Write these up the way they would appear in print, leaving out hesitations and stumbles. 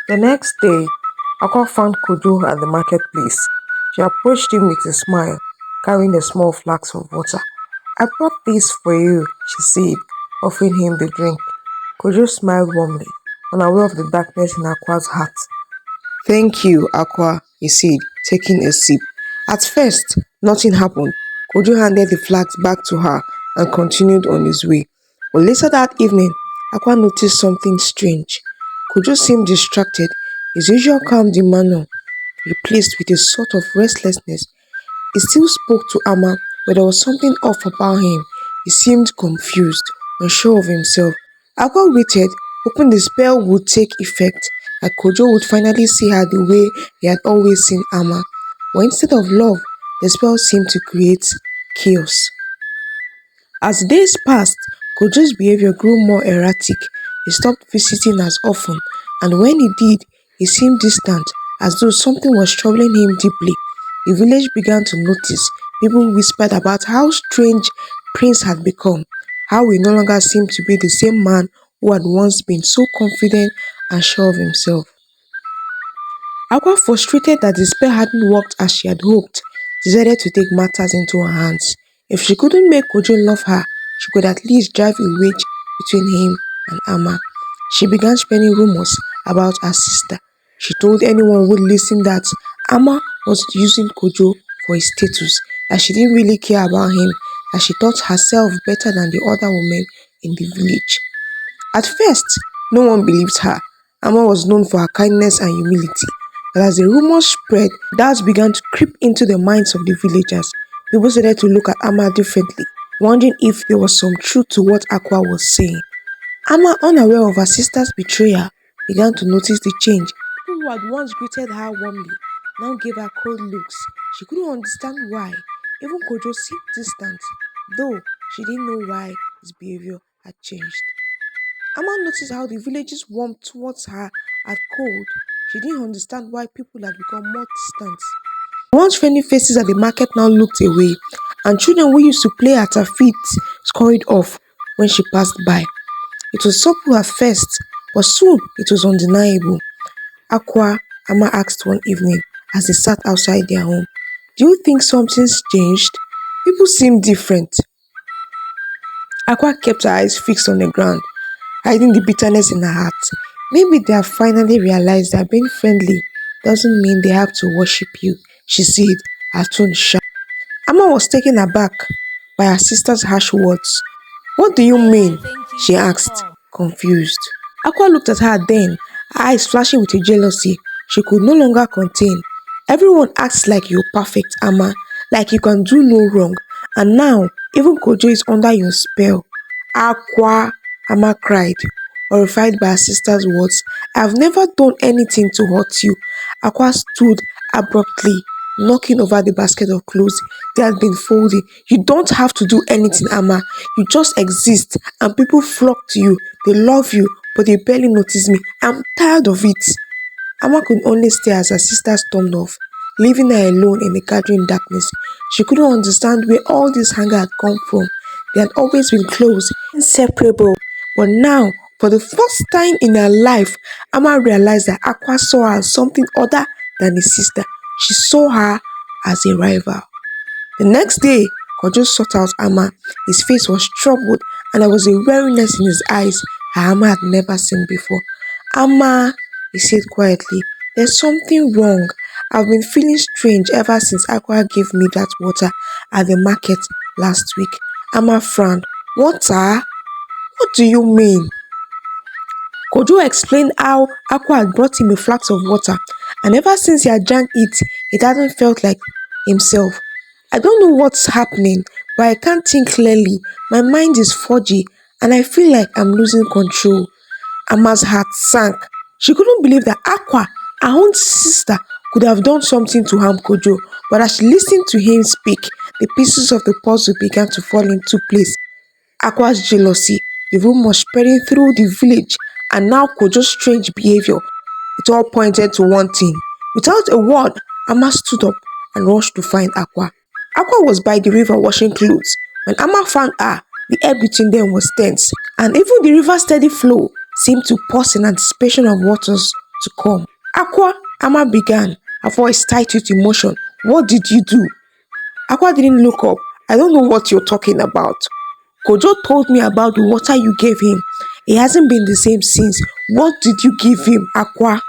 The next day, Aqua found Kojo at the marketplace. She approached him with a smile, carrying a small flask of water. I brought this for you, she said, offering him the drink. Kojo smiled warmly, unaware of the darkness in Aqua's heart. Thank you, Aqua, he said, taking a sip. At first, nothing happened. Kojo handed the flask back to her and continued on his way. But later that evening, Aqua noticed something strange. Kojo seemed distracted, his usual calm demeanor replaced with a sort of restlessness. He still spoke to Amma, but there was something off about him. He seemed confused, unsure of himself. Aqua waited, hoping the spell would take effect, that Kojo would finally see her the way he had always seen Amma. But instead of love, the spell seemed to create chaos. As days passed, Kojo's behavior grew more erratic. He stopped visiting as often, and when he did, he seemed distant, as though something was troubling him deeply. The village began to notice. People whispered about how strange Prince had become, how he no longer seemed to be the same man who had once been so confident and sure of himself. Aqua, frustrated that the spell hadn't worked as she had hoped, decided to take matters into her hands. If she couldn't make Kojo love her, she could at least drive a wedge between him and Amma. She began spreading rumors about her sister. She told anyone who would listen that Amma was using Kojo for his status, that she didn't really care about him, that she thought herself better than the other women in the village. At first, no one believed her. Amma was known for her kindness and humility. But as the rumors spread, doubts began to creep into the minds of the villagers. People started to look at Amma differently, wondering if there was some truth to what Aqua was saying. Amma, unaware of her sister's betrayal, began to notice the change. People who had once greeted her warmly now gave her cold looks. She couldn't understand why. Even Kojo seemed distant, though she didn't know why his behavior had changed. Amma noticed how the village's warmth towards her had cooled. She didn't understand why people had become more distant. Once friendly faces at the market now looked away, and children who used to play at her feet scurried off when she passed by. It was subtle at first, but soon it was undeniable. Aqua, Amma asked one evening as they sat outside their home, "Do you think something's changed? People seem different." Aqua kept her eyes fixed on the ground, hiding the bitterness in her heart. "Maybe they have finally realized that being friendly doesn't mean they have to worship you," she said, her tone sharp. Amma was taken aback by her sister's harsh words. "What do you mean?" she asked, confused. Aqua looked at her then, her eyes flashing with a jealousy she could no longer contain. "Everyone acts like you're perfect, Amma, like you can do no wrong, and now even Kojo is under your spell." "Aqua," Amma cried, horrified by her sister's words. "I have never done anything to hurt you." Aqua stood abruptly, knocking over the basket of clothes they had been folding. "You don't have to do anything, Amma. You just exist, and people flock to you. They love you, but they barely notice me. I'm tired of it." Amma could only stare as her sister stormed off, leaving her alone in the gathering darkness. She couldn't understand where all this anger had come from. They had always been close, inseparable. But now, for the first time in her life, Amma realized that Aqua saw her as something other than a sister. She saw her as a rival. The next day, Kojo sought out Amma. His face was troubled, and there was a weariness in his eyes her Amma had never seen before. "Amma," he said quietly, "there's something wrong. I've been feeling strange ever since Aqua gave me that water at the market last week." Amma frowned. "Water? What do you mean?" Kojo explained how Aqua had brought him a flask of water, and ever since he had drank it, it hadn't felt like himself. "I don't know what's happening, but I can't think clearly. My mind is foggy, and I feel like I'm losing control." Amma's heart sank. She couldn't believe that Aqua, her own sister, could have done something to harm Kojo, but as she listened to him speak, the pieces of the puzzle began to fall into place. Aqua's jealousy, the rumors spreading through the village, and now Kojo's strange behavior. It all pointed to one thing. Without a word, Amma stood up and rushed to find Aqua. Aqua was by the river washing clothes. When Amma found her, the air between them was tense, and even the river's steady flow seemed to pause in anticipation of what was to come. Aqua, Amma began, her voice tight with emotion. What did you do? Aqua didn't look up. I don't know what you're talking about. Kojo told me about the water you gave him. He hasn't been the same since. What did you give him, Aqua?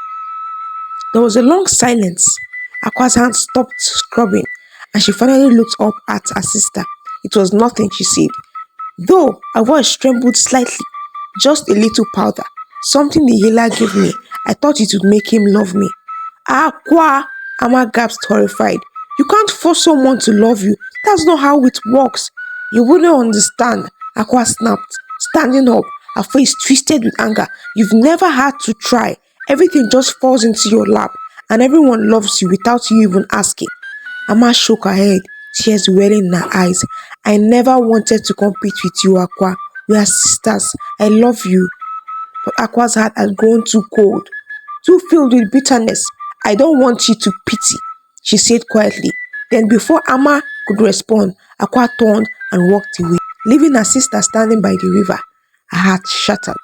There was a long silence. Aqua's hand stopped scrubbing, and she finally looked up at her sister. It was nothing, she said, though her voice trembled slightly. Just a little powder. Something the healer gave me. I thought it would make him love me. Aqua! Amma gasped, horrified. You can't force someone to love you. That's not how it works. You wouldn't understand. Aqua snapped, standing up, her face twisted with anger. You've never had to try. Everything just falls into your lap, and everyone loves you without you even asking. Amma shook her head, tears welling in her eyes. I never wanted to compete with you, Aqua. We are sisters. I love you. But Aqua's heart had grown too cold, too filled with bitterness. I don't want you to pity, she said quietly. Then before Amma could respond, Aqua turned and walked away, leaving her sister standing by the river, her heart shattered.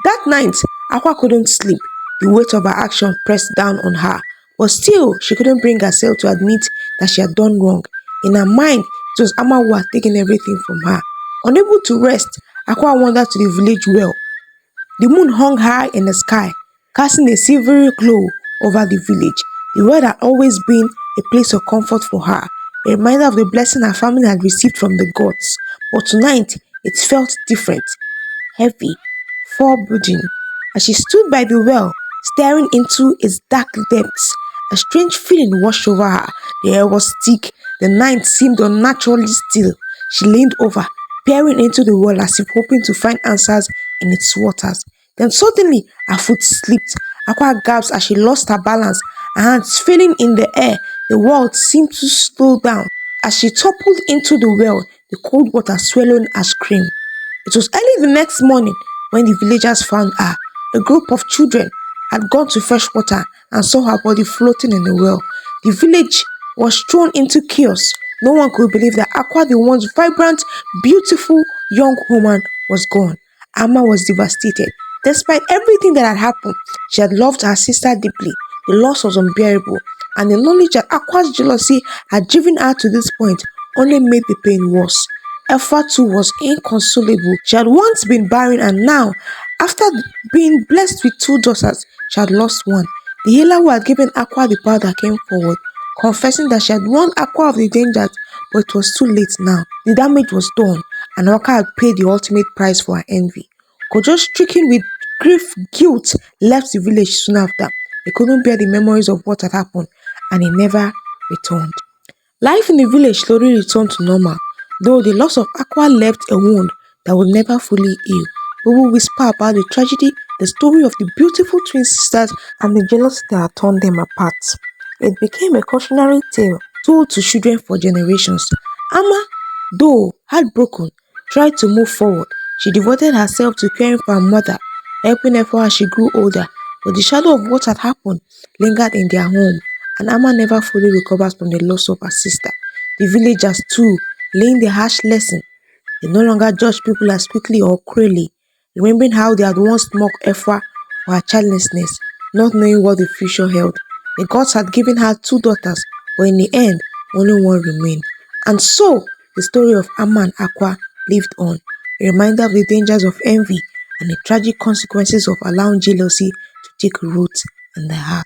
That night, Aqua couldn't sleep. The weight of her action pressed down on her, but still she couldn't bring herself to admit that she had done wrong. In her mind, it was Amma who had taken everything from her. Unable to rest, Aqua wandered to the village well. The moon hung high in the sky, casting a silvery glow over the village. The well had always been a place of comfort for her, a reminder of the blessing her family had received from the gods. But tonight, it felt different, heavy, foreboding. As she stood by the well, staring into its dark depths, a strange feeling washed over her. The air was thick, the night seemed unnaturally still. She leaned over, peering into the well as if hoping to find answers in its waters. Then suddenly, her foot slipped. Aqua gasped as she lost her balance, her hands failing in the air. The world seemed to slow down. As she toppled into the well, the cold water swallowed her scream. It was early the next morning when the villagers found her. A group of children had gone to fetch water and saw her body floating in the well. The village was thrown into chaos. No one could believe that Aqua, the once vibrant, beautiful young woman, was gone. Amma was devastated. Despite everything that had happened, she had loved her sister deeply. The loss was unbearable, and the knowledge that Aqua's jealousy had driven her to this point only made the pain worse. Effa too was inconsolable. She had once been barren, and now, after being blessed with two daughters, she had lost one. The healer who had given Aqua the powder came forward, confessing that she had warned Aqua of the dangers, but it was too late now. The damage was done, and Aqua had paid the ultimate price for her envy. Kojo, stricken with guilt, left the village soon after. He couldn't bear the memories of what had happened, and he never returned. Life in the village slowly returned to normal, though the loss of Aqua left a wound that would never fully heal. We will whisper about the tragedy, the story of the beautiful twin sisters, and the jealousy that had torn them apart. It became a cautionary tale told to children for generations. Amma, though heartbroken, tried to move forward. She devoted herself to caring for her mother, helping her as she grew older, but the shadow of what had happened lingered in their home, and Amma never fully recovered from the loss of her sister. The villagers too learned the harsh lesson. They no longer judged people as quickly or cruelly, remembering how they had once mocked Effa for her childlessness, not knowing what the future held. The gods had given her two daughters, but in the end, only one remained. And so, the story of Amma and Aqua lived on, a reminder of the dangers of envy and the tragic consequences of allowing jealousy to take root in the heart.